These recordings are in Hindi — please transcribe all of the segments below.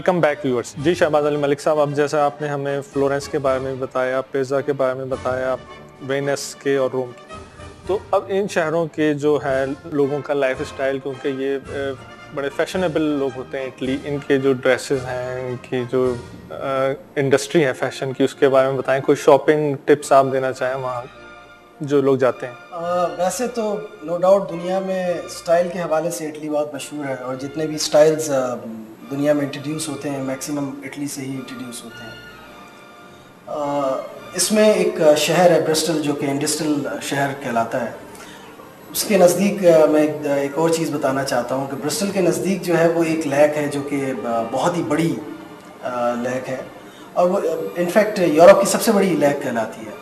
Welcome back viewers. जी शहबाज अली मलिक साहब, अब जैसा आपने हमें फ्लोरेंस के बारे में बताया, पिज़्ज़ा के बारे में बताया, वेनिस के और रोम के, तो अब इन शहरों के जो है लोगों का लाइफ स्टाइल, क्योंकि ये बड़े फैशनेबल लोग होते हैं इटली, इनके जो ड्रेसेस हैं, इनकी जो इंडस्ट्री है फैशन की, उसके बारे में बताएं। कोई शॉपिंग टिप्स आप देना चाहें वहाँ जो लोग जाते हैं? वैसे तो नो डाउट दुनिया में स्टाइल के हवाले से इटली बहुत मशहूर है, और जितने भी स्टाइल्स दुनिया में इंट्रोड्यूस होते हैं मैक्सिमम इटली से ही इंट्रोड्यूस होते हैं। इसमें एक शहर है ब्रिस्टल, जो कि इंडस्ट्रियल शहर कहलाता है। उसके नज़दीक मैं एक और चीज़ बताना चाहता हूँ कि ब्रिस्टल के नज़दीक जो है वो एक लेक है, जो कि बहुत ही बड़ी लेक है, और वो इनफैक्ट यूरोप की सबसे बड़ी लेक कहलाती है।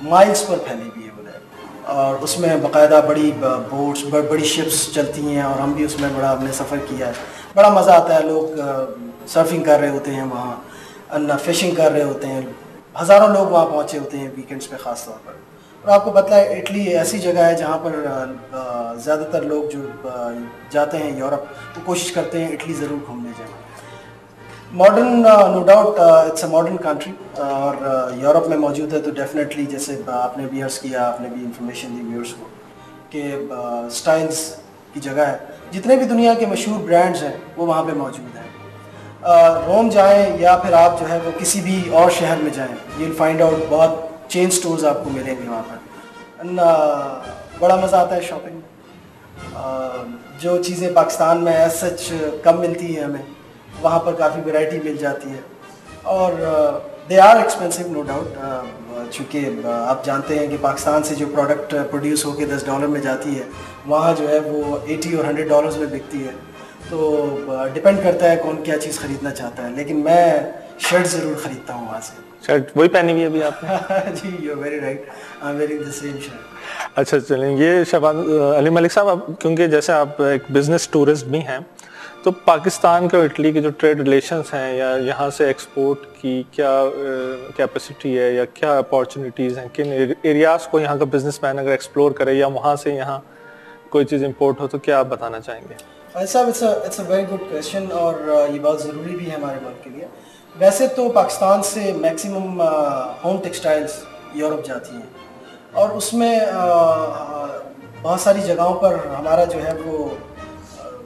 माइल्स पर फैली हुई है वो लेक, और उसमें बाकायदा बड़ी बोट्स, बड़ी शिप्स चलती हैं, और हम भी उसमें हमने सफ़र किया है। बड़ा मज़ा आता है। लोग सर्फिंग कर रहे होते हैं वहाँ, फिशिंग कर रहे होते हैं। हज़ारों लोग वहाँ पहुँचे होते हैं वीकेंड्स पे ख़ास तौर पर। और आपको पता है इटली ऐसी जगह है जहाँ पर ज़्यादातर लोग जो जाते हैं यूरोप, वो कोशिश करते हैं इटली ज़रूर घूमने जाएँ। Modern no doubt it's a modern country, और यूरोप में मौजूद है, तो डेफिनेटली जैसे आपने भी अर्ज़ किया, आपने भी इंफॉर्मेशन दी व्यूअर्स को कि स्टाइल्स की जगह है। जितने भी दुनिया के मशहूर ब्रांड्स हैं वो वहाँ पे मौजूद हैं। रोम जाएं या फिर आप जो है वो किसी भी और शहर में जाएं, यू विल फाइंड आउट बहुत चेन स्टोर्स आपको मिलेंगे वहाँ पर। बड़ा मज़ा आता है शॉपिंग में। जो चीज़ें पाकिस्तान में एज सच कम मिलती हैं, हमें वहाँ पर काफ़ी वैरायटी मिल जाती है, और they are expensive no doubt, चूँकि आप जानते हैं कि पाकिस्तान से जो प्रोडक्ट प्रोड्यूस होकर $10 में जाती है, वहाँ जो है वो $80 और $100 में बिकती है। तो डिपेंड करता है कौन क्या चीज़ ख़रीदना चाहता है, लेकिन मैं शर्ट ज़रूर ख़रीदता हूँ वहाँ से। शर्ट वही पहनी हुई है अभी आपने? जी, you are very right, I am wearing the same shirt. अच्छा चलें, ये शहबाज अली मलिक साहब, क्योंकि जैसे आप एक बिजनेस टूरिस्ट भी हैं, तो पाकिस्तान के और इटली के जो ट्रेड रिलेशंस हैं, या यहाँ से एक्सपोर्ट की क्या कैपेसिटी है, या क्या अपॉर्चुनिटीज़ हैं, किन एरियाज़ को यहाँ का बिजनेसमैन अगर एक्सप्लोर करे, या वहाँ से यहाँ कोई चीज़ इंपोर्ट हो, तो क्या आप बताना चाहेंगे? साहब, it's a very good question, और ये बहुत ज़रूरी भी है हमारे मुल्क के लिए। वैसे तो पाकिस्तान से मैक्सिमम होम टेक्सटाइल्स यूरोप जाती हैं, और उसमें बहुत सारी जगहों पर हमारा जो है वो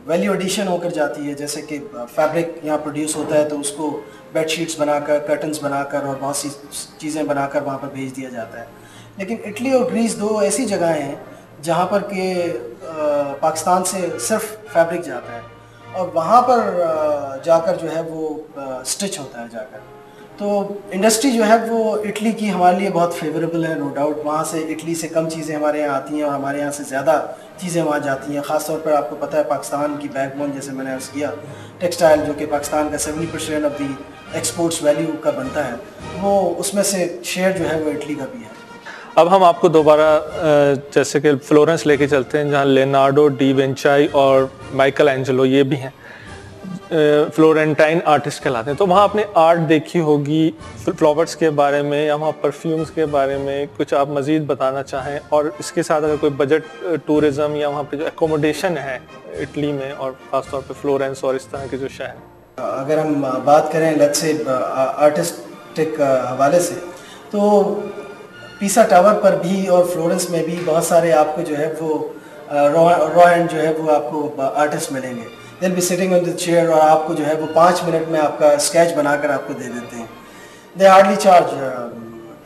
वैल्यू एडिशन होकर जाती है। जैसे कि फैब्रिक यहाँ प्रोड्यूस होता है, तो उसको बेडशीट्स बनाकर, कर्टन्स बनाकर और बहुत सी चीज़ें बनाकर वहाँ पर भेज दिया जाता है। लेकिन इटली और ग्रीस दो ऐसी जगहें हैं जहाँ पर कि पाकिस्तान से सिर्फ फैब्रिक जाता है, और वहाँ पर जाकर जो है वो स्टिच होता है जाकर। तो इंडस्ट्री जो है वो इटली की हमारे लिए बहुत फेवरेबल है नो डाउट। वहाँ से इटली से कम चीज़ें हमारे यहाँ आती हैं, और हमारे यहाँ से ज़्यादा चीज़ें वहाँ जाती हैं। ख़ास तौर पर आपको पता है पाकिस्तान की बैकबोन, जैसे मैंने अर्ज़ किया, टेक्सटाइल, जो कि पाकिस्तान का 70% ऑफ दी एक्सपोर्ट्स वैल्यू का बनता है, वो उसमें से शेयर जो है वो इटली का भी है। अब हम आपको दोबारा जैसे कि फ्लोरेंस लेके चलते हैं, जहाँ लियोनार्डो डी विंची और माइकल एंजेलो ये भी हैं, फ्लोरेंटाइन आर्टिस्ट कहलाते हैं। तो वहाँ आपने आर्ट देखी होगी, फ्लावर्स के बारे में या वहाँ परफ्यूम्स के बारे में कुछ आप मज़ीद बताना चाहें, और इसके साथ अगर कोई बजट टूरिज़म या वहाँ पे जो एकोमोडेशन है इटली में, और ख़ासतौर पे फ्लोरेंस और इस तरह के जो शहर। अगर हम बात करें लेट्स से आर्टिस्टिक हवाले से, तो पीसा टावर पर भी और फ्लोरेंस में भी बहुत सारे आपको जो है वो रॉ हैंड जो है वो आपको आर्टिस्ट मिलेंगे। दिल be sitting on the chair, और आपको जो है वो 5 मिनट में आपका स्केच बनाकर आपको दे देते हैं। दे हार्डली चार्ज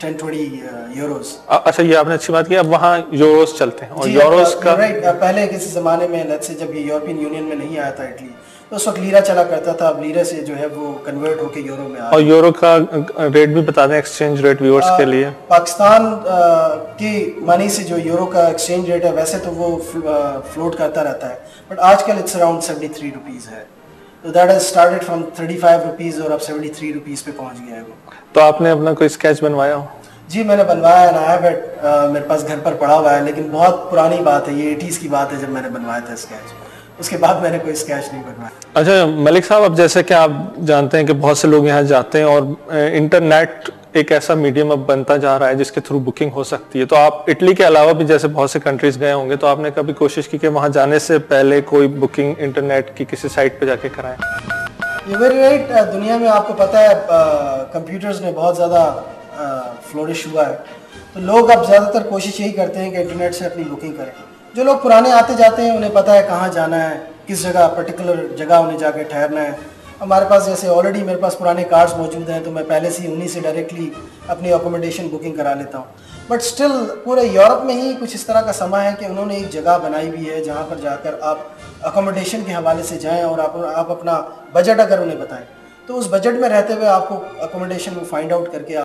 10-20 यूरोस। अच्छा, ये आपने अच्छी बात की, अब वहाँ यूरोस चलते हैं, और यूरोस का राइट। पहले किसी ज़माने में लेट्स से जब ये यूरोपियन यूनियन में नहीं आया था इटली, तो उस वक्त लीरा चला करता था। अब लीरा से जो है वो कन्वर्ट होकर यूरो में आ, और यूरो का रेट भी बता दें, एक्सचेंज रेट व्यूअर्स के लिए। पाकिस्तान की मनी से जो यूरो का एक्सचेंज रेट है, वैसे तो वो फ्लोट करता रहता है, बट आजकल इट्स अराउंड 73 रुपीज़ है। तो that has started from 35 rupees, और अब 73 रुपीज़ पे पहुंच गया है वो। तो आपने अपना कोई स्केच बनवाया हो? जी, मैंने बनवाया है, मेरे पास घर पर पड़ा हुआ है, लेकिन बहुत पुरानी बात है, ये 80s की बात है जब मैंने बनवाया था स्केच। उसके बाद मैंने कोई स्केच नहीं बनवाया। अच्छा मलिक साहब, अब जैसे कि आप जानते हैं कि बहुत से लोग यहाँ जाते हैं, और इंटरनेट एक ऐसा मीडियम अब बनता जा रहा है जिसके थ्रू बुकिंग हो सकती है। तो आप इटली के अलावा भी जैसे बहुत से कंट्रीज गए होंगे, तो आपने कभी कोशिश की कि वहाँ जाने से पहले कोई बुकिंग इंटरनेट की किसी साइट पे जाके कराएं? ये वेरी राइट। दुनिया में आपको पता है कंप्यूटर्स ने बहुत ज़्यादा फ्लोरिश हुआ है, तो लोग अब ज़्यादातर कोशिश यही करते हैं कि इंटरनेट से अपनी बुकिंग करें। जो लोग पुराने आते जाते हैं उन्हें पता है कहाँ जाना है, किस जगह पर्टिकुलर जगह उन्हें जाके ठहरना है। हमारे पास जैसे ऑलरेडी मेरे पास पुराने कार्ड्स मौजूद हैं, तो मैं पहले से ही उन्हीं से डायरेक्टली अपनी अकोमोडेशन बुकिंग करा लेता हूँ। बट स्टिल पूरे यूरोप में ही कुछ इस तरह का समा है कि उन्होंने एक जगह बनाई हुई है जहाँ पर जाकर आप अकोमोडेशन के हवाले से जाएं और आप अपना बजट अगर उन्हें बताएं, तो उस बजट में रहते हुए आपको अकोमोडेशन फाइंड आउट करके